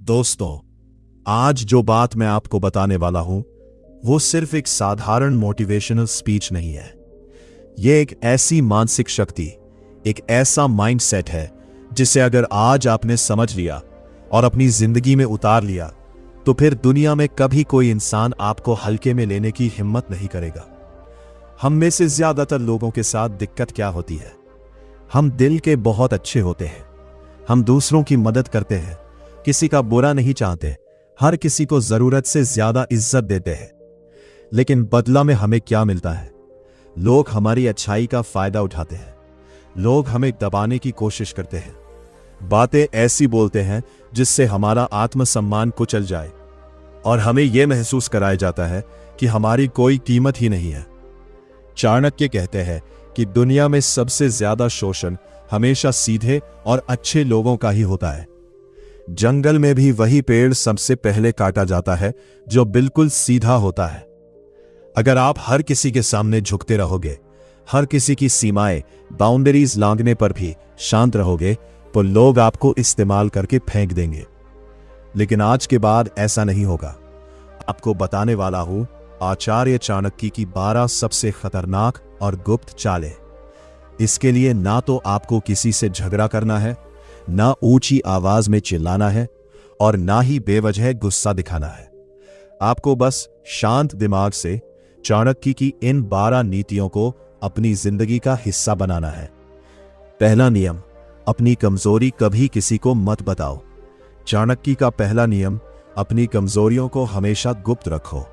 दोस्तों, आज जो बात मैं आपको बताने वाला हूं वो सिर्फ एक साधारण मोटिवेशनल स्पीच नहीं है। यह एक ऐसी मानसिक शक्ति, एक ऐसा माइंडसेट है जिसे अगर आज आपने समझ लिया और अपनी जिंदगी में उतार लिया तो फिर दुनिया में कभी कोई इंसान आपको हल्के में लेने की हिम्मत नहीं करेगा। हम में से ज्यादातर लोगों के साथ दिक्कत क्या होती है? हम दिल के बहुत अच्छे होते हैं, हम दूसरों की मदद करते हैं, किसी का बुरा नहीं चाहते, हर किसी को जरूरत से ज्यादा इज्जत देते हैं। लेकिन बदला में हमें क्या मिलता है? लोग हमारी अच्छाई का फायदा उठाते हैं, लोग हमें दबाने की कोशिश करते हैं, बातें ऐसी बोलते हैं जिससे हमारा आत्मसम्मान कुचल जाए और हमें यह महसूस कराया जाता है कि हमारी कोई कीमत ही नहीं है। चाणक्य कहते हैं कि दुनिया में सबसे ज्यादा शोषण हमेशा सीधे और अच्छे लोगों का ही होता है। जंगल में भी वही पेड़ सबसे पहले काटा जाता है जो बिल्कुल सीधा होता है। अगर आप हर किसी के सामने झुकते रहोगे, हर किसी की सीमाएं, बाउंड्रीज लांघने पर भी शांत रहोगे, तो लोग आपको इस्तेमाल करके फेंक देंगे। लेकिन आज के बाद ऐसा नहीं होगा। आपको बताने वाला हूं आचार्य चाणक्य की 12 सबसे खतरनाक और गुप्त चालें। इसके लिए ना तो आपको किसी से झगड़ा करना है, ना ऊंची आवाज में चिल्लाना है और ना ही बेवजह गुस्सा दिखाना है। आपको बस शांत दिमाग से चाणक्य की इन 12 नीतियों को अपनी जिंदगी का हिस्सा बनाना है। पहला नियम, अपनी कमजोरी कभी किसी को मत बताओ। चाणक्य का पहला नियम, अपनी कमजोरियों को हमेशा गुप्त रखो।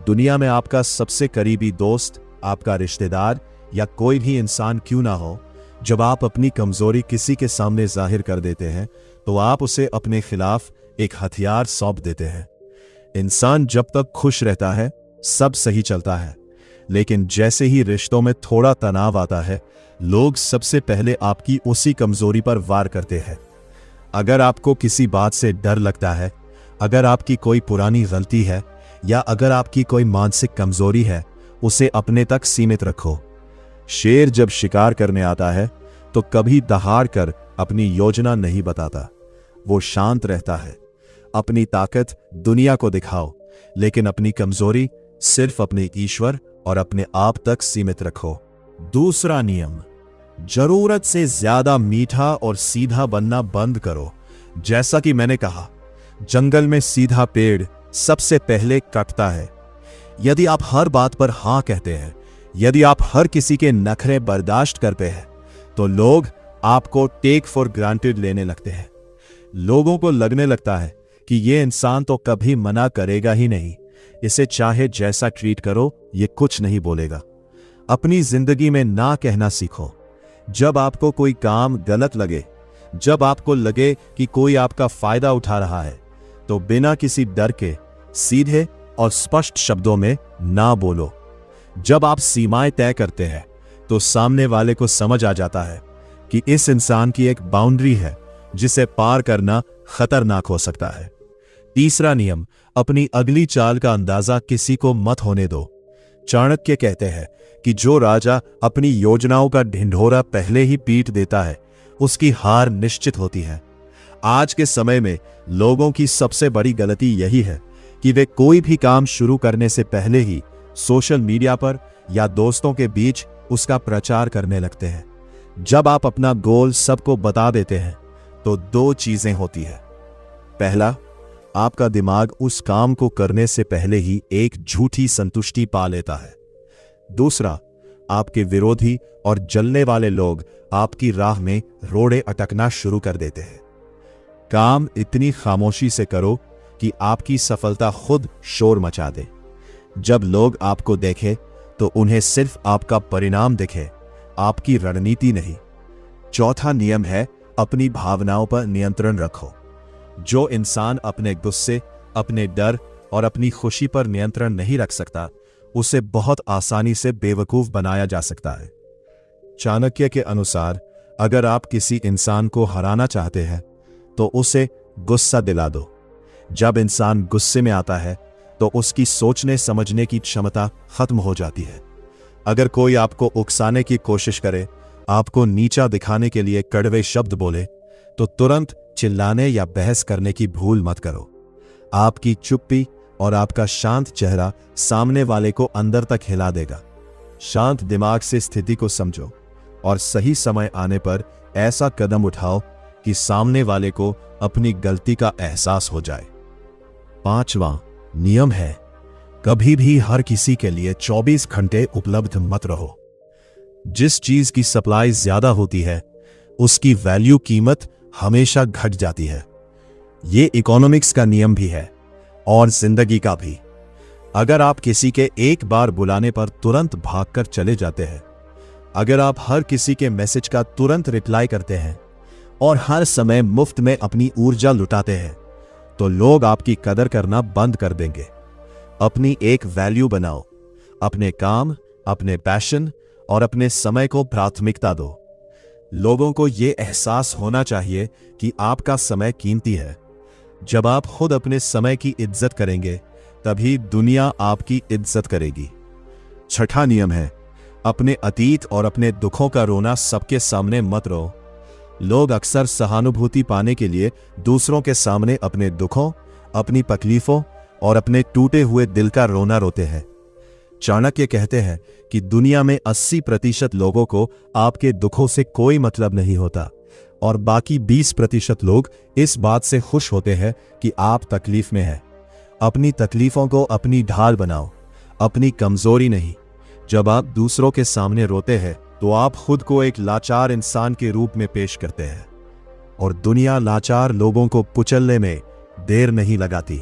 दुनिया में आपका सबसे करीबी दोस्त, आपका रिश्तेदार या कोई भी इंसान क्यों ना हो, जब आप अपनी कमजोरी किसी के सामने जाहिर कर देते हैं तो आप उसे अपने खिलाफ एक हथियार सौंप देते हैं। इंसान जब तक खुश रहता है सब सही चलता है, लेकिन जैसे ही रिश्तों में थोड़ा तनाव आता है, लोग सबसे पहले आपकी उसी कमजोरी पर वार करते हैं। अगर आपको किसी बात से डर लगता है, अगर आपकी कोई पुरानी गलती है या अगर आपकी कोई मानसिक कमजोरी है, उसे अपने तक सीमित रखो। शेर जब शिकार करने आता है तो कभी दहाड़ कर अपनी योजना नहीं बताता, वो शांत रहता है। अपनी ताकत दुनिया को दिखाओ, लेकिन अपनी कमजोरी सिर्फ अपने ईश्वर और अपने आप तक सीमित रखो। दूसरा नियम, जरूरत से ज्यादा मीठा और सीधा बनना बंद करो। जैसा कि मैंने कहा, जंगल में सीधा पेड़ सबसे पहले कटता है। यदि आप हर बात पर हां कहते हैं, यदि आप हर किसी के नखरे बर्दाश्त करते हैं, तो लोग आपको टेक फॉर ग्रांटेड लेने लगते हैं। लोगों को लगने लगता है कि ये इंसान तो कभी मना करेगा ही नहीं, इसे चाहे जैसा ट्रीट करो ये कुछ नहीं बोलेगा। अपनी जिंदगी में ना कहना सीखो। जब आपको कोई काम गलत लगे, जब आपको लगे कि कोई आपका फायदा उठा रहा है, तो बिना किसी डर के सीधे और स्पष्ट शब्दों में ना बोलो। जब आप सीमाएं तय करते हैं तो सामने वाले को समझ आ जाता है कि इस इंसान की एक बाउंड्री है जिसे पार करना खतरनाक हो सकता है। तीसरा नियम, अपनी अगली चाल का अंदाजा किसी को मत होने दो। चाणक्य कहते हैं कि जो राजा अपनी योजनाओं का ढिंढोरा पहले ही पीट देता है, उसकी हार निश्चित होती है। आज के समय में लोगों की सबसे बड़ी गलती यही है कि वे कोई भी काम शुरू करने से पहले ही सोशल मीडिया पर या दोस्तों के बीच उसका प्रचार करने लगते हैं। जब आप अपना गोल सबको बता देते हैं तो 2 चीजें होती है। पहला, आपका दिमाग उस काम को करने से पहले ही एक झूठी संतुष्टि पा लेता है। दूसरा, आपके विरोधी और जलने वाले लोग आपकी राह में रोड़े अटकना शुरू कर देते हैं। काम इतनी खामोशी से करो कि आपकी सफलता खुद शोर मचा दे। जब लोग आपको देखें तो उन्हें सिर्फ आपका परिणाम दिखे, आपकी रणनीति नहीं। चौथा नियम है, अपनी भावनाओं पर नियंत्रण रखो। जो इंसान अपने गुस्से, अपने डर और अपनी खुशी पर नियंत्रण नहीं रख सकता, उसे बहुत आसानी से बेवकूफ बनाया जा सकता है। चाणक्य के अनुसार, अगर आप किसी इंसान को हराना चाहते हैं तो उसे गुस्सा दिला दो। जब इंसान गुस्से में आता है तो उसकी सोचने समझने की क्षमता खत्म हो जाती है। अगर कोई आपको उकसाने की कोशिश करे, आपको नीचा दिखाने के लिए कड़वे शब्द बोले, तो तुरंत चिल्लाने या बहस करने की भूल मत करो। आपकी चुप्पी और आपका शांत चेहरा सामने वाले को अंदर तक हिला देगा। शांत दिमाग से स्थिति को समझो और सही समय आने पर ऐसा कदम उठाओ कि सामने वाले को अपनी गलती का एहसास हो जाए। 5वां नियम है, कभी भी हर किसी के लिए 24 घंटे उपलब्ध मत रहो। जिस चीज की सप्लाई ज्यादा होती है उसकी वैल्यू कीमत हमेशा घट जाती है। यह इकोनॉमिक्स का नियम भी है और जिंदगी का भी। अगर आप किसी के एक बार बुलाने पर तुरंत भागकर चले जाते हैं, अगर आप हर किसी के मैसेज का तुरंत रिप्लाई करते हैं और हर समय मुफ्त में अपनी ऊर्जा लुटाते हैं, तो लोग आपकी कदर करना बंद कर देंगे। अपनी एक वैल्यू बनाओ, अपने काम, अपने पैशन और अपने समय को प्राथमिकता दो। लोगों को यह एहसास होना चाहिए कि आपका समय कीमती है। जब आप खुद अपने समय की इज्जत करेंगे तभी दुनिया आपकी इज्जत करेगी। 6वां नियम है, अपने अतीत और अपने दुखों का रोना सबके सामने मत रो। लोग अक्सर सहानुभूति पाने के लिए दूसरों के सामने अपने दुखों, अपनी तकलीफों और अपने टूटे हुए दिल का रोना रोते हैं। चाणक्य कहते हैं कि दुनिया में 80% लोगों को आपके दुखों से कोई मतलब नहीं होता और बाकी 20% लोग इस बात से खुश होते हैं कि आप तकलीफ में हैं। अपनी तकलीफों को अपनी ढाल बनाओ, अपनी कमजोरी नहीं। जब आप दूसरों के सामने रोते हैं तो आप खुद को एक लाचार इंसान के रूप में पेश करते हैं और दुनिया लाचार लोगों को कुचलने में देर नहीं लगाती।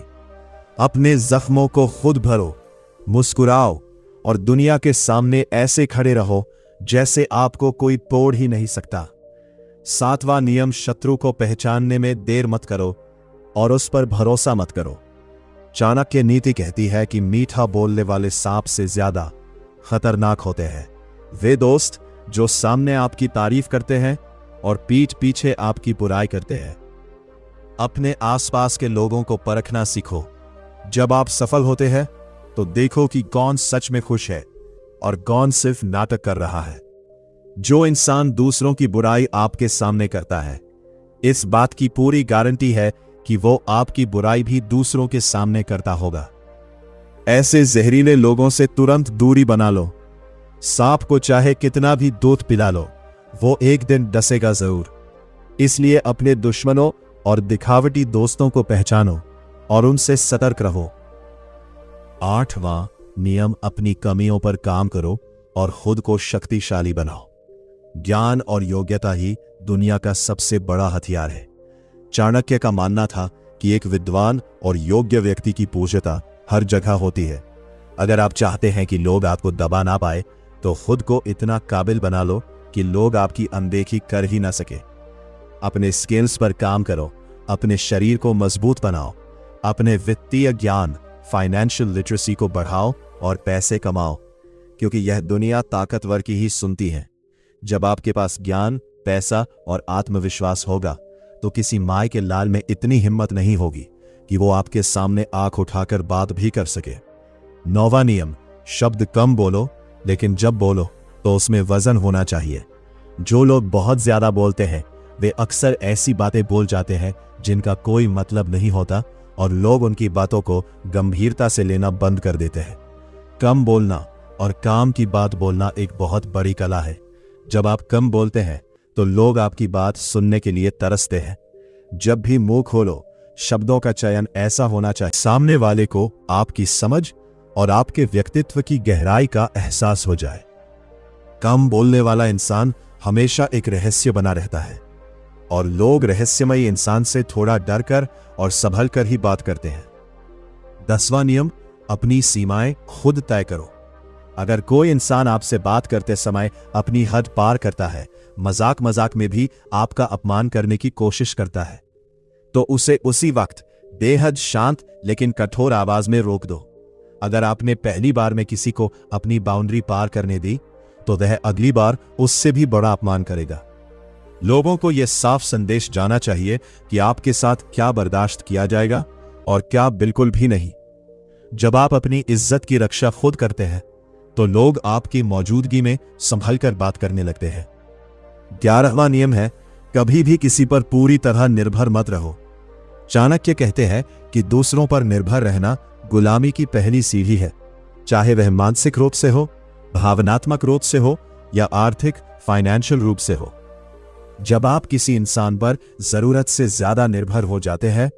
अपने जख्मों को खुद भरो, मुस्कुराओ और दुनिया के सामने ऐसे खड़े रहो जैसे आपको कोई तोड़ ही नहीं सकता। 7वां नियम, शत्रु को पहचानने में देर मत करो और उस पर भरोसा मत करो। चाणक्य नीति कहती है कि मीठा बोलने वाले सांप से ज्यादा खतरनाक होते हैं वे दोस्त जो सामने आपकी तारीफ करते हैं और पीठ पीछे आपकी बुराई करते हैं। अपने आसपास के लोगों को परखना सीखो। जब आप सफल होते हैं तो देखो कि कौन सच में खुश है और कौन सिर्फ नाटक कर रहा है। जो इंसान दूसरों की बुराई आपके सामने करता है, इस बात की पूरी गारंटी है कि वो आपकी बुराई भी दूसरों के सामने करता होगा। ऐसे जहरीले लोगों से तुरंत दूरी बना लो। सांप को चाहे कितना भी दूध पिला लो, वो एक दिन डसेगा जरूर। इसलिए अपने दुश्मनों और दिखावटी दोस्तों को पहचानो और उनसे सतर्क रहो। 8वां नियम, अपनी कमियों पर काम करो और खुद को शक्तिशाली बनाओ। ज्ञान और योग्यता ही दुनिया का सबसे बड़ा हथियार है। चाणक्य का मानना था कि एक विद्वान और योग्य व्यक्ति की पूज्यता हर जगह होती है। अगर आप चाहते हैं कि लोग आपको दबा ना पाए तो खुद को इतना काबिल बना लो कि लोग आपकी अनदेखी कर ही ना सके। अपने स्किल्स पर काम करो, अपने शरीर को मजबूत बनाओ, अपने वित्तीय ज्ञान, फाइनेंशियल लिटरेसी को बढ़ाओ और पैसे कमाओ, क्योंकि यह दुनिया ताकतवर की ही सुनती है। जब आपके पास ज्ञान, पैसा और आत्मविश्वास होगा तो किसी माय के लाल में इतनी हिम्मत नहीं होगी कि वो आपके सामने आंख उठाकर बात भी कर सके। 9वां नियम, शब्द कम बोलो, लेकिन जब बोलो तो उसमें वजन होना चाहिए। जो लोग बहुत ज्यादा बोलते हैं वे अक्सर ऐसी बातें बोल जाते हैं जिनका कोई मतलब नहीं होता और लोग उनकी बातों को गंभीरता से लेना बंद कर देते हैं। कम बोलना और काम की बात बोलना एक बहुत बड़ी कला है। जब आप कम बोलते हैं तो लोग आपकी बात सुनने के लिए तरसते हैं। जब भी मुंह खोलो, शब्दों का चयन ऐसा होना चाहिए सामने वाले को आपकी समझ और आपके व्यक्तित्व की गहराई का एहसास हो जाए। कम बोलने वाला इंसान हमेशा एक रहस्य बना रहता है और लोग रहस्यमयी इंसान से थोड़ा डर कर और संभल कर ही बात करते हैं। 10वां नियम, अपनी सीमाएं खुद तय करो। अगर कोई इंसान आपसे बात करते समय अपनी हद पार करता है, मजाक मजाक में भी आपका अपमान करने की कोशिश करता है, तो उसे उसी वक्त बेहद शांत लेकिन कठोर आवाज में रोक दो। अगर आपने पहली बार में किसी को अपनी बाउंड्री पार करने दी तो वह अगली बार उससे भी बड़ा अपमान करेगा। लोगों को यह साफ संदेश जाना चाहिए कि आपके साथ क्या बर्दाश्त किया जाएगा और क्या बिल्कुल भी नहीं। जब आप अपनी इज्जत की रक्षा खुद करते हैं तो लोग आपकी मौजूदगी में संभल कर बात करने लगते हैं। 11वां नियम है, कभी भी किसी पर पूरी तरह निर्भर मत रहो। चाणक्य कहते हैं कि दूसरों पर निर्भर रहना गुलामी की पहली सीढ़ी है, चाहे वह मानसिक रूप से हो, भावनात्मक रूप से हो या आर्थिक फाइनेंशियल रूप से हो। जब आप किसी इंसान पर जरूरत से ज्यादा निर्भर हो जाते हैं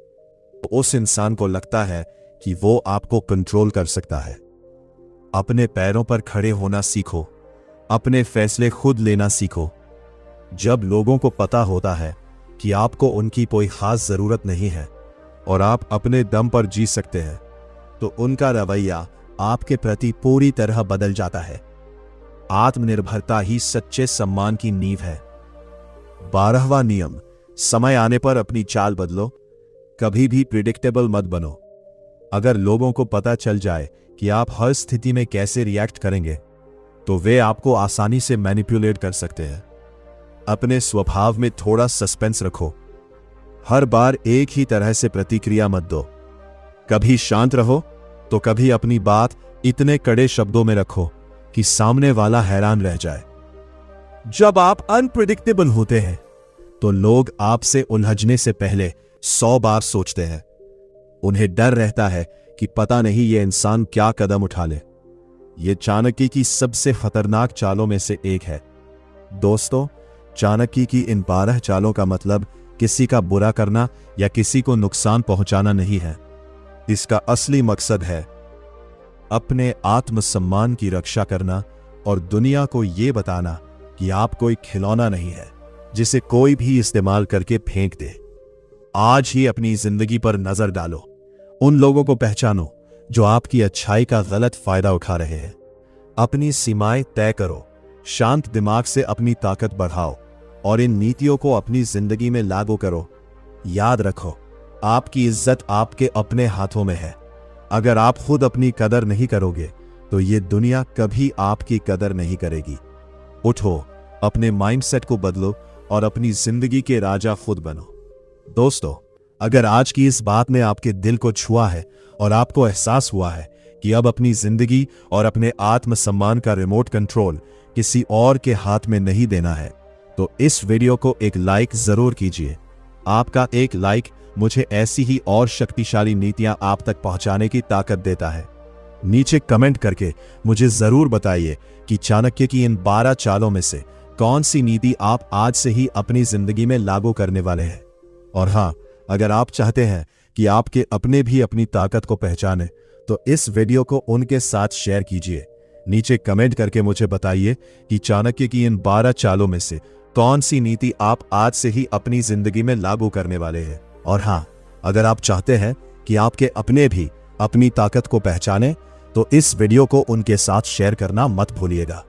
तो उस इंसान को लगता है कि वो आपको कंट्रोल कर सकता है। अपने पैरों पर खड़े होना सीखो, अपने फैसले खुद लेना सीखो। जब लोगों को पता होता है कि आपको उनकी कोई खास जरूरत नहीं है और आप अपने दम पर जी सकते हैं, तो उनका रवैया आपके प्रति पूरी तरह बदल जाता है। आत्मनिर्भरता ही सच्चे सम्मान की नींव है। 12वां नियम, समय आने पर अपनी चाल बदलो। कभी भी प्रिडिक्टेबल मत बनो। अगर लोगों को पता चल जाए कि आप हर स्थिति में कैसे रिएक्ट करेंगे, तो वे आपको आसानी से मैनिपुलेट कर सकते हैं। अपने स्वभाव में थोड़ा सस्पेंस रखो। हर बार एक ही तरह से प्रतिक्रिया मत दो। कभी शांत रहो तो कभी अपनी बात इतने कड़े शब्दों में रखो कि सामने वाला हैरान रह जाए। जब आप अनप्रिडिक्टेबल होते हैं तो लोग आपसे उलझने से पहले 100 बार सोचते हैं। उन्हें डर रहता है कि पता नहीं ये इंसान क्या कदम उठा ले। ये चाणक्य की सबसे खतरनाक चालों में से एक है। दोस्तों, चाणक्य की इन 12 चालों का मतलब किसी का बुरा करना या किसी को नुकसान पहुंचाना नहीं है। इसका असली मकसद है अपने आत्मसम्मान की रक्षा करना और दुनिया को यह बताना कि आप कोई खिलौना नहीं है जिसे कोई भी इस्तेमाल करके फेंक दे। आज ही अपनी जिंदगी पर नजर डालो। उन लोगों को पहचानो जो आपकी अच्छाई का गलत फायदा उठा रहे हैं। अपनी सीमाएं तय करो, शांत दिमाग से अपनी ताकत बढ़ाओ और इन नीतियों को अपनी जिंदगी में लागू करो। याद रखो, आपकी इज्जत आपके अपने हाथों में है। अगर आप खुद अपनी कदर नहीं करोगे तो ये दुनिया कभी आपकी कदर नहीं करेगी। उठो, अपने माइंडसेट को बदलो और अपनी जिंदगी के राजा खुद बनो। दोस्तों, अगर आज की इस बात ने आपके दिल को छुआ है और आपको एहसास हुआ है कि अब अपनी जिंदगी और अपने आत्मसम्मान का रिमोट कंट्रोल किसी और के हाथ में नहीं देना है, तो इस वीडियो को एक लाइक जरूर कीजिए। आपका एक लाइक मुझे ऐसी ही और शक्तिशाली नीतियां आप तक पहुंचाने की ताकत देता है। नीचे कमेंट करके मुझे जरूर बताइए कि चाणक्य की इन 12 चालों में से कौन सी नीति आप आज से ही अपनी जिंदगी में लागू करने वाले हैं। और हां, अगर आप चाहते हैं कि आपके अपने भी अपनी ताकत को पहचाने, तो इस वीडियो को उनके साथ शेयर कीजिए। नीचे कमेंट करके मुझे बताइए कि चाणक्य की इन 12 चालों में से कौन सी नीति आप आज से ही अपनी जिंदगी में लागू करने वाले हैं। और हां, अगर आप चाहते हैं कि आपके अपने भी अपनी ताकत को पहचाने, तो इस वीडियो को उनके साथ शेयर करना मत भूलिएगा।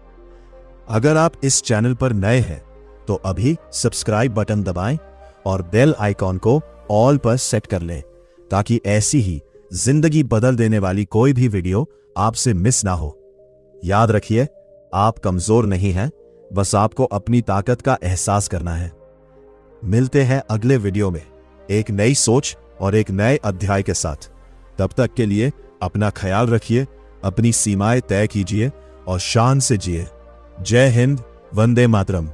अगर आप इस चैनल पर नए हैं तो अभी सब्सक्राइब बटन दबाएं और बेल आइकॉन को ऑल पर सेट कर लें, ताकि ऐसी ही जिंदगी बदल देने वाली कोई भी वीडियो आपसे मिस ना हो। याद रखिए, आप कमजोर नहीं हैं, बस आपको अपनी ताकत का एहसास करना है। मिलते हैं अगले वीडियो में एक नई सोच और एक नए अध्याय के साथ। तब तक के लिए अपना ख्याल रखिए, अपनी सीमाएं तय कीजिए और शान से जिए। जय हिंद, वंदे मातरम।